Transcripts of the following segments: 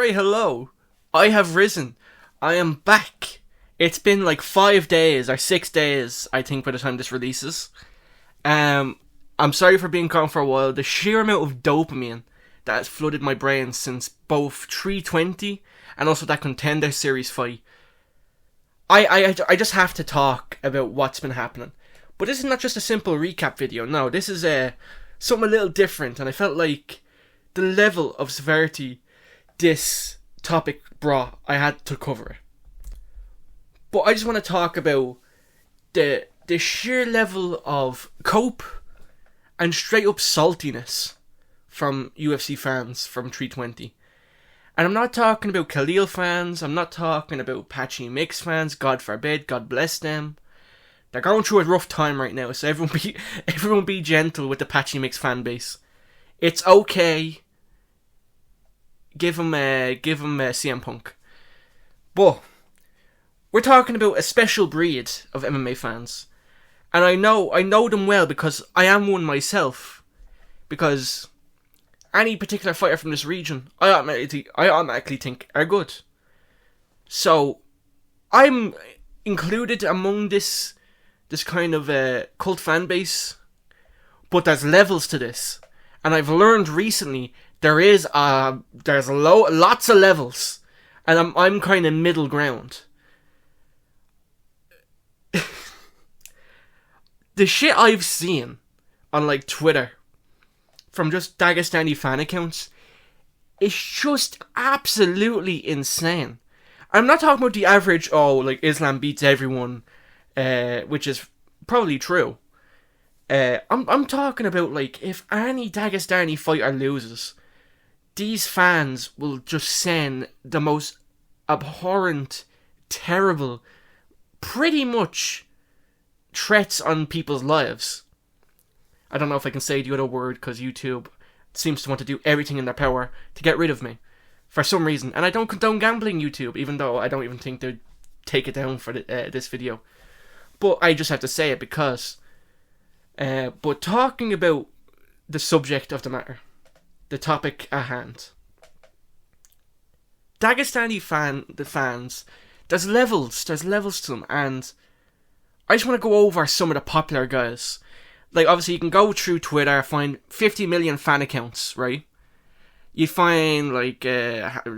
Alright, hello. I have risen. I am back. It's been like 5 days or 6 days, I think, by the time this releases. I'm sorry for being gone for a while. The sheer amount of dopamine that has flooded my brain since both 320 and also that Contender Series fight. I just have to talk about what's been happening. But this is not just a simple recap video. No, this is something a little different, and I felt like the level of severity this topic brought, I had to cover it. But I just want to talk about the sheer level of cope and straight up saltiness from UFC fans from 320. And I'm not talking about Khalil fans, I'm not talking about Patchy Mix fans, God forbid, God bless them. They're going through a rough time right now, so everyone be gentle with the Patchy Mix fan base. It's okay. Give him CM Punk. But we're talking about a special breed of MMA fans. And I know them well because I am one myself. Because any particular fighter from this region, I automatically think are good. So I'm included among this kind of cult fan base. But there's levels to this. And I've learned recently there's lots of levels, and I'm kind of middle ground. The shit I've seen on like Twitter from just Dagestani fan accounts is just absolutely insane. I'm not talking about the average, Islam beats everyone, which is probably true. I'm talking about, like, if any Dagestani fighter loses, these fans will just send the most abhorrent, terrible, pretty much threats on people's lives. I don't know if I can say the other word because YouTube seems to want to do everything in their power to get rid of me for some reason. And I don't condone gambling, YouTube, even though I don't even think they'd take it down for this video. But I just have to say it because... but talking about the subject of the matter, the topic at hand, Dagestani fans, there's levels to them, and I just want to go over some of the popular guys. Like, obviously, you can go through Twitter, find 50 million fan accounts, right? You find, like, Hamzat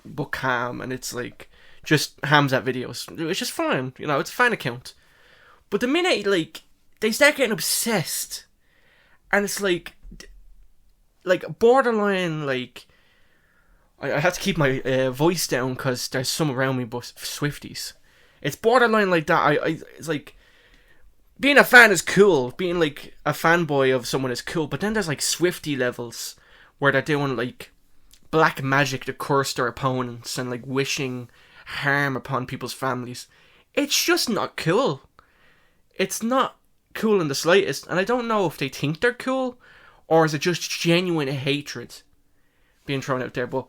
Bukam, and it's, like, just Hamzat videos. It's just fine, it's a fan account. But the minute, like, they start getting obsessed, and it's like borderline, like, I have to keep my voice down because there's some around me but Swifties. It's borderline like that. It's like, being a fan is cool, being, like, a fanboy of someone is cool, but then there's, like, Swiftie levels where they're doing, like, black magic to curse their opponents and, like, wishing harm upon people's families. It's just not cool. It's not cool in the slightest, and I don't know if they think they're cool, or is it just genuine hatred being thrown out there, but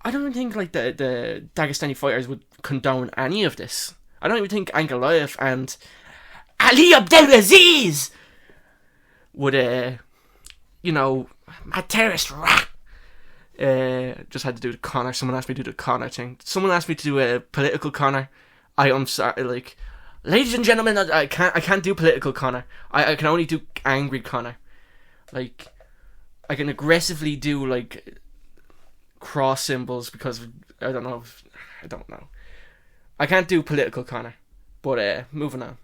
I don't even think, like, the Dagestani fighters would condone any of this. I don't even think Ankalaev and Ali Abdelaziz would, a terrorist rat. Just had to do the Connor. Someone asked me to do the Connor thing. Someone asked me to do a political Connor. I'm sorry, like... Ladies and gentlemen, I can't do political Connor. I can only do angry Connor. Like, I can aggressively do, like, cross symbols because I don't know. I can't do political Connor. But moving on.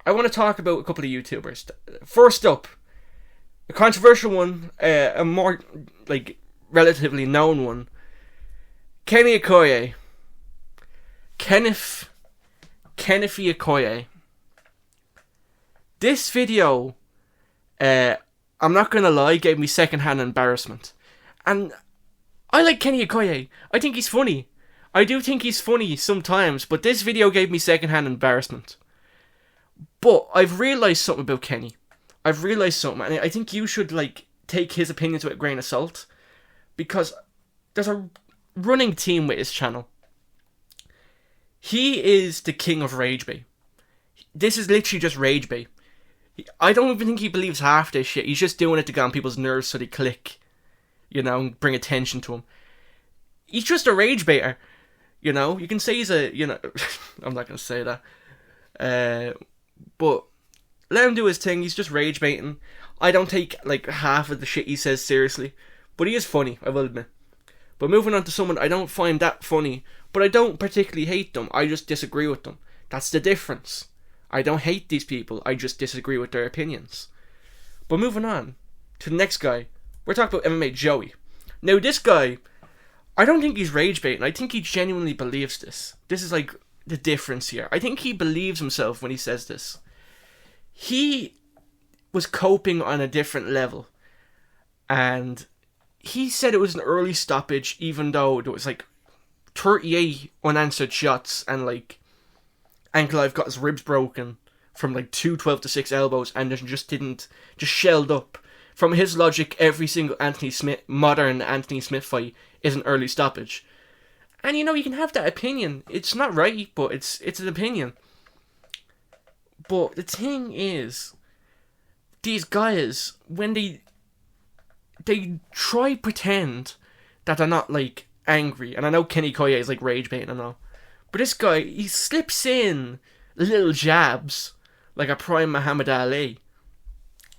I want to talk about a couple of YouTubers. First up, a controversial one, a more, like, relatively known one. Kenny Okoye. Kenneth Okoye. This video, I'm not gonna lie, gave me secondhand embarrassment. And I like Kenny Okoye. I think he's funny. I do think he's funny sometimes, but this video gave me secondhand embarrassment. But I've realised something about Kenny. And I think you should, like, take his opinions with a grain of salt. Because there's a running theme with his channel. He is the king of rage bait. This is literally just rage bait. I don't even think he believes half this shit. He's just doing it to get on people's nerves so they click. and bring attention to him. He's just a rage baiter, you can say he's a, I'm not going to say that, but let him do his thing. He's just rage baiting. I don't take like half of the shit he says seriously, but he is funny, I will admit. But moving on to someone I don't find that funny, but I don't particularly hate them, I just disagree with them. That's the difference. I don't hate these people, I just disagree with their opinions. But moving on to the next guy, we're talking about MMA Joey. Now this guy, I don't think he's rage baiting, I think he genuinely believes this. This is like the difference here. I think he believes himself when he says this. He was coping on a different level, and he said it was an early stoppage even though there was like 38 unanswered shots, and like Ankalaev got his ribs broken from like 2 12-6 elbows and just shelled up. From his logic, every single modern Anthony Smith fight is an early stoppage. And you can have that opinion. It's not right, but it's an opinion. But the thing is, these guys, when they try pretend that they're not like angry, and I know Kenny Koya is like rage baiting and all, but this guy, he slips in little jabs like a prime Muhammad Ali.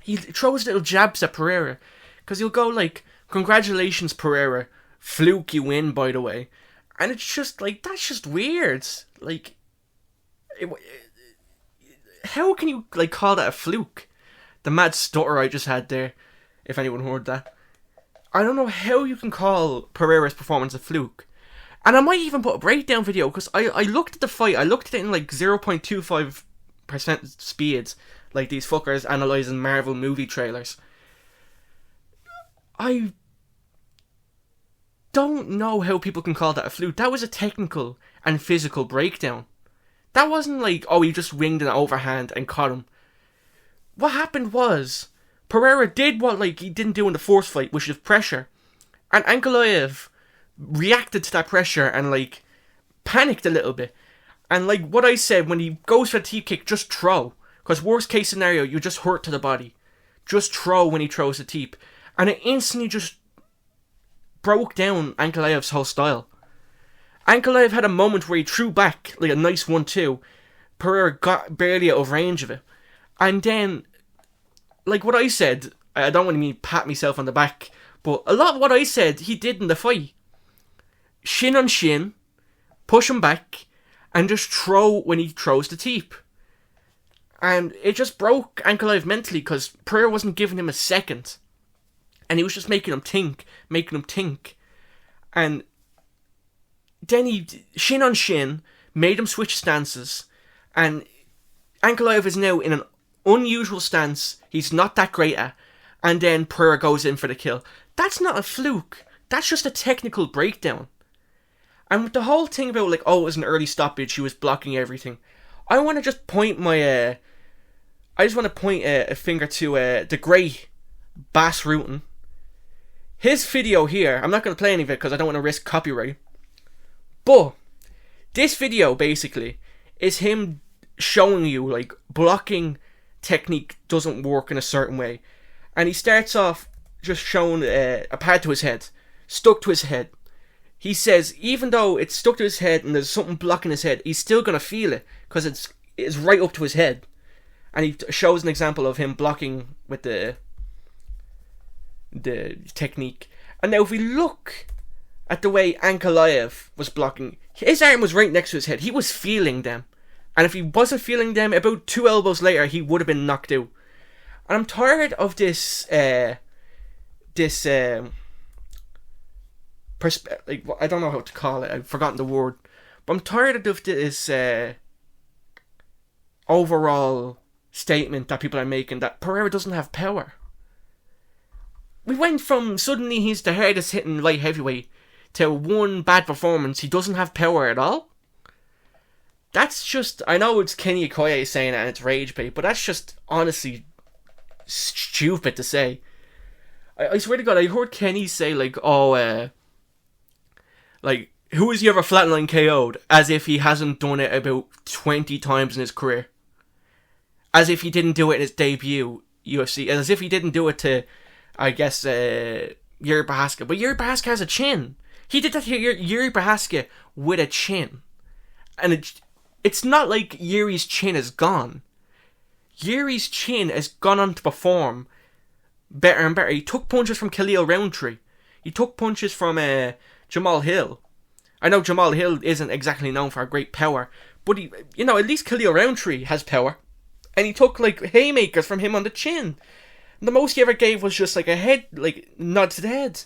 He throws little jabs at Pereira, because he'll go like, "Congratulations, Pereira, fluke, you win, by the way," and it's just like, that's just weird. Like, how can you like call that a fluke? The mad stutter I just had there, if anyone heard that. I don't know how you can call Pereira's performance a fluke. And I might even put a breakdown video, because I looked at the fight, I looked at it in like 0.25% speeds, like these fuckers analysing Marvel movie trailers. I don't know how people can call that a fluke. That was a technical and physical breakdown. That wasn't like, oh, he just winged an overhand and caught him. What happened was, Pereira did what like he didn't do in the first fight, which is pressure. And Ankalaev reacted to that pressure and like panicked a little bit. And like what I said, when he goes for a teep kick, just throw. Because worst case scenario, you just hurt to the body. Just throw when he throws the teep. And it instantly just broke down Ankalaev's whole style. Ankalaev had a moment where he threw back like a nice 1-2. Pereira got barely out of range of it. And then, like what I said, I don't want to pat myself on the back, but a lot of what I said, he did in the fight. Shin on shin, push him back, and just throw when he throws the teep. And it just broke Ankalaev mentally, because Pereira wasn't giving him a second. And he was just making him think. And then he, shin on shin, made him switch stances, and Ankalaev is now in an unusual stance he's not that great at, and then Pereira goes in for the kill. That's not a fluke. That's just a technical breakdown. And with the whole thing about like, oh, it was an early stoppage, he was blocking everything, I want to just point my I just want to point a finger to the great Bass Rutten. His video here, I'm not going to play any of it because I don't want to risk copyright, but this video basically is him showing you like blocking technique doesn't work in a certain way. And he starts off just showing a pad to his head, stuck to his head. He says even though it's stuck to his head and there's something blocking his head, he's still going to feel it because it's right up to his head. And he shows an example of him blocking with the technique. And now if we look at the way Ankalaev was blocking, his arm was right next to his head. He was feeling them. And if he wasn't feeling them, about 2 elbows later, he would have been knocked out. And I'm tired of this, I don't know how to call it. I've forgotten the word. But I'm tired of this overall statement that people are making that Pereira doesn't have power. We went from suddenly he's the hardest hitting light heavyweight to one bad performance, he doesn't have power at all. That's just, I know it's Kenny Okoye saying it and it's rage bait, but that's just honestly stupid to say. I swear to God, I heard Kenny say like, oh, like, who has he ever flatline KO'd? As if he hasn't done it about 20 times in his career. As if he didn't do it in his debut UFC. As if he didn't do it to, I guess, Jiri Procházka. But Jiri Procházka has a chin. He did that to Jiri Procházka with a chin. And it's not like Yuri's chin is gone. Yuri's chin has gone on to perform better and better. He took punches from Khalil Rountree. He took punches from Jamal Hill. I know Jamal Hill isn't exactly known for great power, but at least Khalil Rountree has power. And he took like haymakers from him on the chin. And the most he ever gave was just like a head, like nod to the head.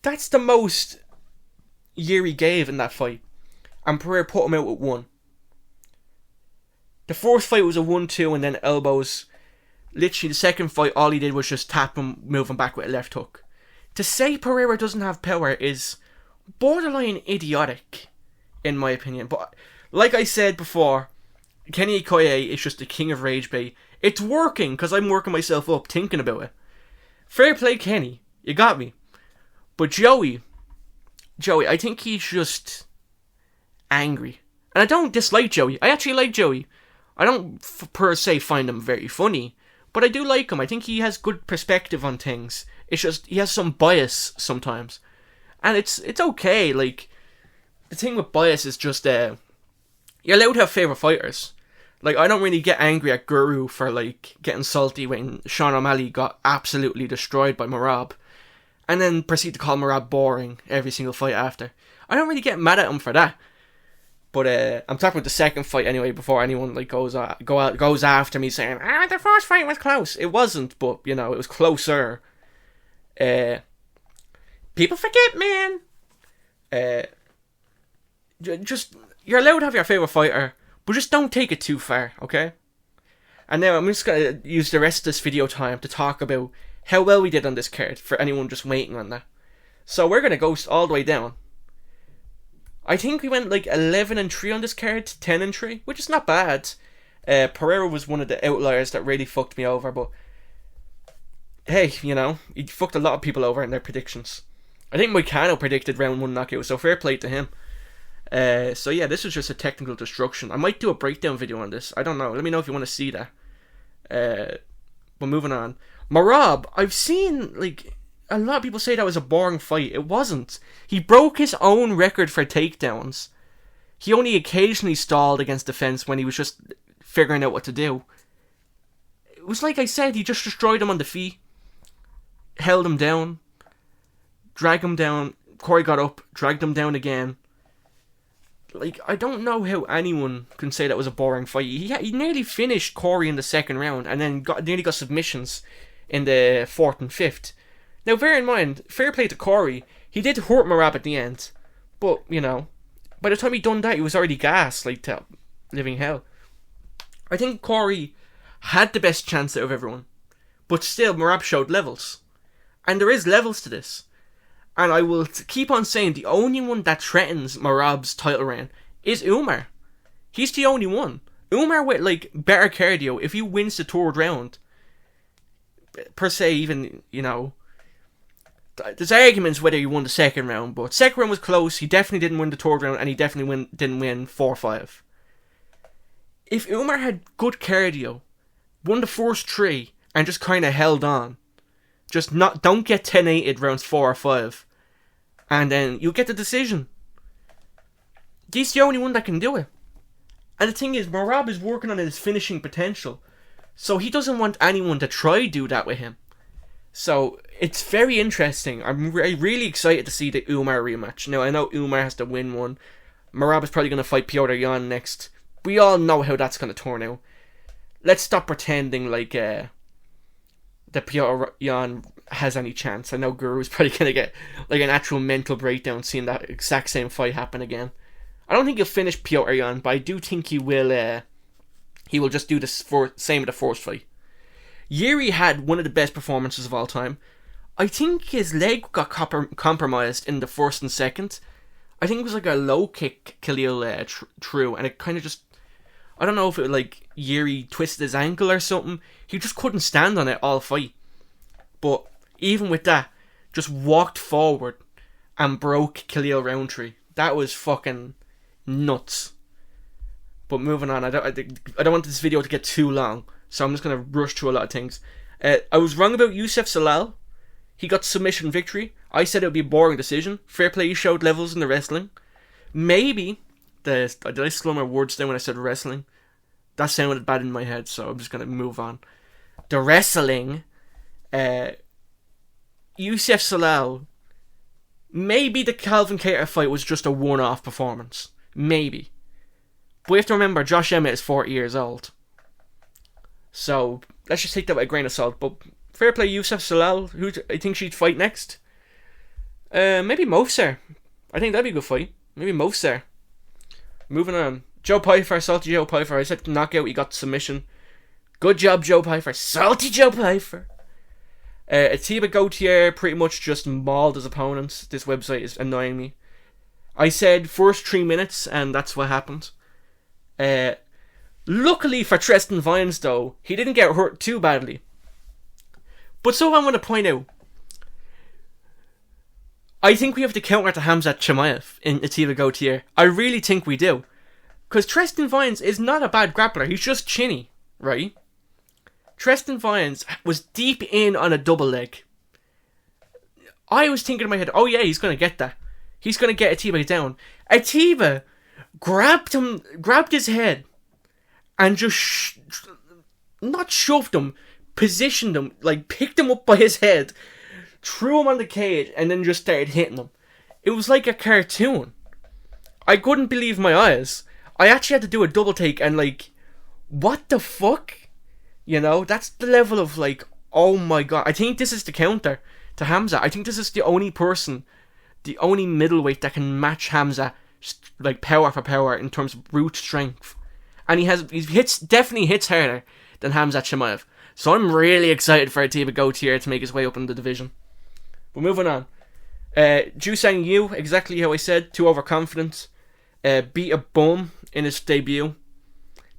That's the most Jiri gave in that fight. And Pereira put him out with 1. The first fight was a 1-2 and then elbows. Literally the second fight, all he did was just tap him, move him back with a left hook. To say Pereira doesn't have power is borderline idiotic, in my opinion. But like I said before, Kenny Okoye is just the king of rage bait. It's working because I'm working myself up thinking about it. Fair play, Kenny. You got me. But Joey, I think he's just angry. And I don't dislike Joey. I actually like Joey. I don't per se find him very funny, but I do like him. I think he has good perspective on things. It's just he has some bias sometimes. And it's okay. Like, the thing with bias is just you're allowed to have favourite fighters. Like, I don't really get angry at Guru for like getting salty when Sean O'Malley got absolutely destroyed by Merab, and then proceed to call Merab boring every single fight after. I don't really get mad at him for that. But I'm talking about the second fight anyway. Before anyone like goes after me saying, the first fight was close. It wasn't, but it was closer. People forget, man. Just you're allowed to have your favorite fighter, but just don't take it too far, okay? And now I'm just gonna use the rest of this video time to talk about how well we did on this card for anyone just waiting on that. So we're gonna go all the way down. I think we went like 11-3 on this card, 10-3, which is not bad. Pereira was one of the outliers that really fucked me over, but hey, he fucked a lot of people over in their predictions. I think Moicano predicted round 1 knockout, so fair play to him. So yeah, this was just a technical destruction. I might do a breakdown video on this. I don't know. Let me know if you want to see that. But moving on. Merab, I've seen like a lot of people say that was a boring fight. It wasn't. He broke his own record for takedowns. He only occasionally stalled against defense when he was just figuring out what to do. It was like I said, he just destroyed him on the feet. Held him down. Dragged him down. Corey got up. Dragged him down again. Like, I don't know how anyone can say that was a boring fight. He nearly finished Corey in the second round and then nearly got submissions in the 4th and 5th. Now, bear in mind, fair play to Corey, he did hurt Merab at the end. But, by the time he done that, he was already gassed, like, to living hell. I think Corey had the best chance out of everyone. But still, Merab showed levels. And there is levels to this. And I will keep on saying the only one that threatens Merab's title reign is Umar. He's the only one. Umar with, like, better cardio, if he wins the 3rd round, per se, even, there's arguments whether he won the 2nd round, but 2nd round was close. He definitely didn't win the 3rd round, and he definitely didn't win 4-5. If Umar had good cardio, won the first 3, and just kind of held on, don't get 10-8'd rounds 4 or 5, and then you'll get the decision. He's the only one that can do it. And the thing is, Merab is working on his finishing potential, so he doesn't want anyone to try do that with him. So, it's very interesting. I'm really excited to see the Umar rematch. Now, I know Umar has to win one. Merab is probably going to fight Petr Yan next. We all know how that's going to turn out. Let's stop pretending like that Petr Yan has any chance. I know Guru's probably going to get like an actual mental breakdown seeing that exact same fight happen again. I don't think he'll finish Petr Yan, but I do think he will just do the same with the first fight. Jiri had one of the best performances of all time. I think his leg got compromised in the 1st and 2nd. I think it was like a low kick Khalil threw, and it kind of just, I don't know if it like Jiri twisted his ankle or something. He just couldn't stand on it all fight. But even with that, just walked forward and broke Khalil Rountree. That was fucking nuts. But moving on, I don't want this video to get too long, so I'm just going to rush through a lot of things. I was wrong about Youssef Salal. He got submission victory. I said it would be a boring decision. Fair play, he showed levels in the wrestling. Maybe, did I slow my words down when I said wrestling? That sounded bad in my head, so I'm just going to move on. The wrestling, Yusef Salal, maybe the Calvin Kattar fight was just a one-off performance. Maybe. But we have to remember, Josh Emmett is 40 years old. So, let's just take that with a grain of salt. But fair play, Yusef Salal. Who I think she'd fight next? Maybe Moser. I think that'd be a good fight. Maybe Moser. Moving on. Joe Pyfer, Salty Joe Pyfer. I said knockout, he got submission. Good job, Joe Pyfer. Salty Joe Pyfer. Atiba Gautier pretty much just mauled his opponents. This website is annoying me. I said first 3 minutes, and that's what happened. Luckily for Tristan Vines, though, he didn't get hurt too badly. But so I want to point out, I think we have to counter to Khamzat Chimaev in Atiba Gautier. I really think we do. Because Tristan Vines is not a bad grappler, he's just chinny, right? Tristan Vines was deep in on a double leg. I was thinking in my head, oh yeah, he's going to get that. He's going to get Atiba down. Atiba grabbed his head, and just not shoved him, positioned him, like picked him up by his head, threw him on the cage, and then just started hitting him. It was like a cartoon. I couldn't believe my eyes. I actually had to do a double take and like, what the fuck? You know, that's the level of like, oh my god. I think this is the counter to Khamzat. I think this is the only person, the only middleweight that can match Khamzat, like power for power in terms of brute strength. And definitely hits harder than Khamzat Chimaev. So I'm really excited for Atiba Gautier to make his way up in the division. But moving on. Jusang Yu, exactly how I said, too overconfident. Beat a bum in his debut.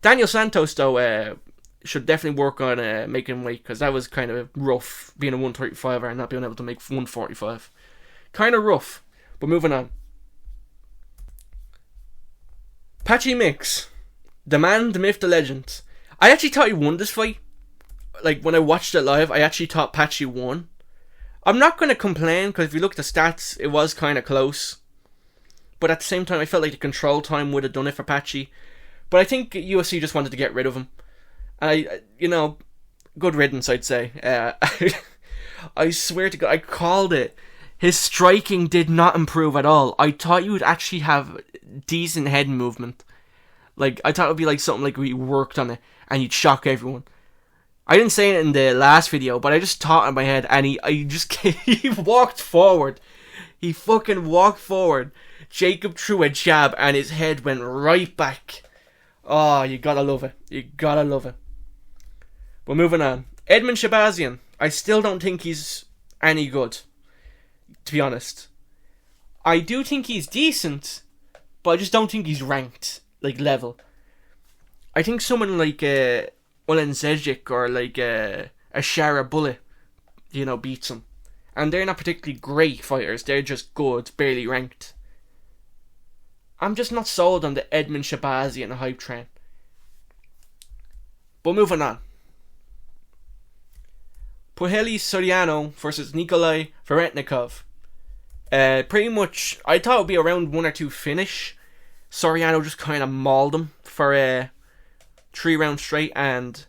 Daniel Santos, though, should definitely work on making weight, because that was kind of rough, being a 135er and not being able to make 145. Kind of rough. But moving on. Patchy Mix. The man, the myth, the legend. I actually thought he won this fight. Like, when I watched it live, I actually thought Patchy won. I'm not going to complain, because if you look at the stats, it was kind of close. But at the same time, I felt like the control time would have done it for Patchy. But I think UFC just wanted to get rid of him. Good riddance, I'd say. I swear to God, I called it. His striking did not improve at all. I thought you would actually have decent head movement. Like, I thought it would be like something like we worked on it and you'd shock everyone. I didn't say it in the last video, but I just thought in my head, and he walked forward. He fucking walked forward. Jacob threw a jab and his head went right back. Oh, you gotta love it. You gotta love it. But moving on. Edmund Shabazian. I still don't think he's any good, to be honest. I do think he's decent, but I just don't think he's ranked, like, level. I think someone like Ulan Zejic or like a Shara Bullet, beats him. And they're not particularly great fighters. They're just good, barely ranked. I'm just not sold on the Edmund Shabazian hype train. But moving on. Poheli Soriano versus Nikolai Veretnikov. Pretty much, I thought it would be a round 1 or 2 finish. Soriano just kind of mauled him for 3 rounds straight. And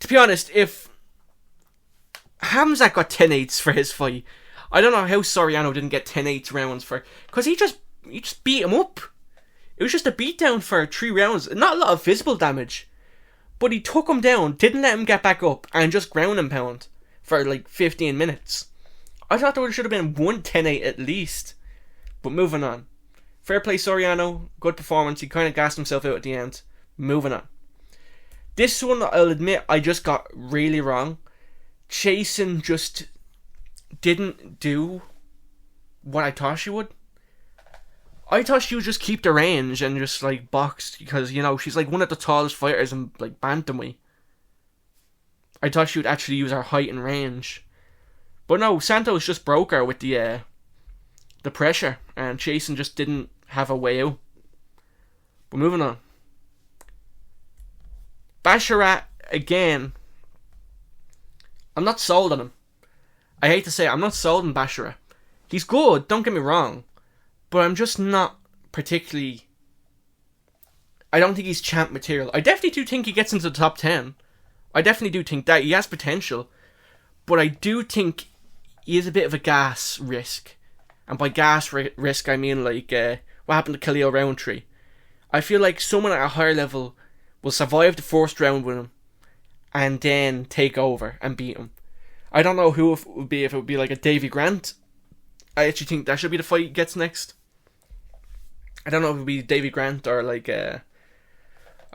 to be honest, if Khamzat got 10-8s for his fight, I don't know how Soriano didn't get 10-8 rounds for, because he just beat him up. It was just a beatdown for 3 rounds. Not a lot of visible damage, but he took him down, didn't let him get back up, and just ground and pound for like 15 minutes. I thought there should have been 1 10-8 at least. But moving on. Fair play Soriano, good performance. He kind of gassed himself out at the end. Moving on. This one, I'll admit, I just got really wrong. Chasen just didn't do what I thought she would. I thought she would just keep the range and just like box, because she's like one of the tallest fighters in like bantamweight. I thought she would actually use her height and range, but no, Santos just broke her with the pressure, and Chasen just didn't have a way out. But moving on. Basharat again. I'm not sold on him. I hate to say it, I'm not sold on Bashara. He's good, don't get me wrong, but I'm just not particularly... I don't think he's champ material. I definitely do think he gets into the top 10. I definitely do think that. He has potential. But I do think he is a bit of a gas risk. And by gas risk, I mean like what happened to Khalil Rountree. I feel like someone at a higher level will survive the first round with him and then take over and beat him. I don't know who it would be, if it would be like a Davy Grant. I actually think that should be the fight he gets next. I don't know if it would be Davy Grant or like, I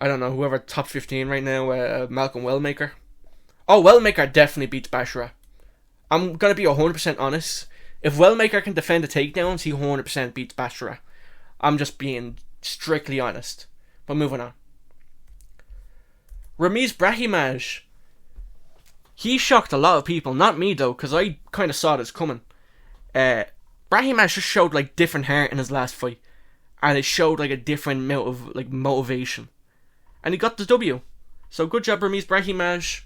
don't know, whoever top 15 right now, Malcolm Wellmaker. Oh, Wellmaker definitely beats Bashara. I'm going to be 100% honest. If Wellmaker can defend the takedowns, he 100% beats Bashara. I'm just being strictly honest. But moving on. Ramiz Brahimaj. He shocked a lot of people. Not me though, because I kind of saw this coming. Brahimaj just showed like different heart in his last fight. And it showed like a different motivation. And he got the W. So good job Ramiz Brahimaj.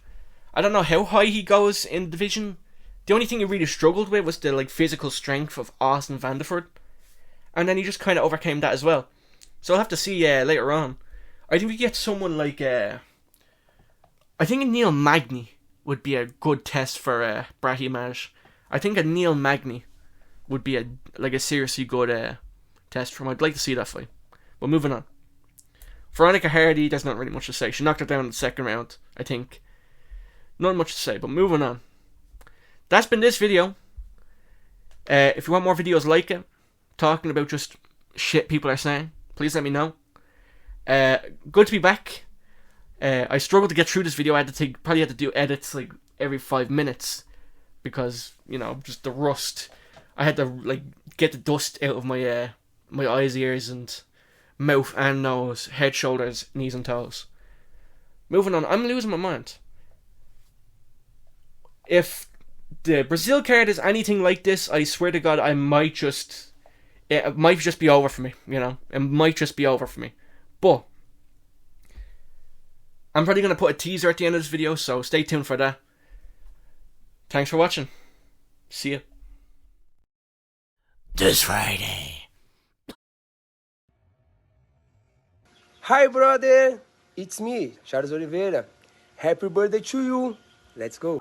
I don't know how high he goes in the division. The only thing he really struggled with was the like physical strength of Austin Vanderford. And then he just kind of overcame that as well. So I'll have to see later on. I think we get someone like... I think Neil Magny would be a good test for Brahimaj. I think a Neil Magny would be a seriously good test for him. I'd like to see that fight. But moving on. Veronica Hardy, there's not really much to say. She knocked her down in the second round, I think. Not much to say, but moving on. That's been this video. If you want more videos like it, talking about just shit people are saying, please let me know. Good to be back. I struggled to get through this video. I probably had to do edits like every 5 minutes because, you know, just the rust. I had to like get the dust out of my my eyes, ears, and mouth and nose, head, shoulders, knees, and toes. Moving on, I'm losing my mind. If the Brazil card is anything like this, I swear to God, it might just be over for me, you know? It might just be over for me. But I'm probably going to put a teaser at the end of this video, so stay tuned for that. Thanks for watching. See ya. This Friday. Hi brother, it's me, Charles Oliveira. Happy birthday to you. Let's go.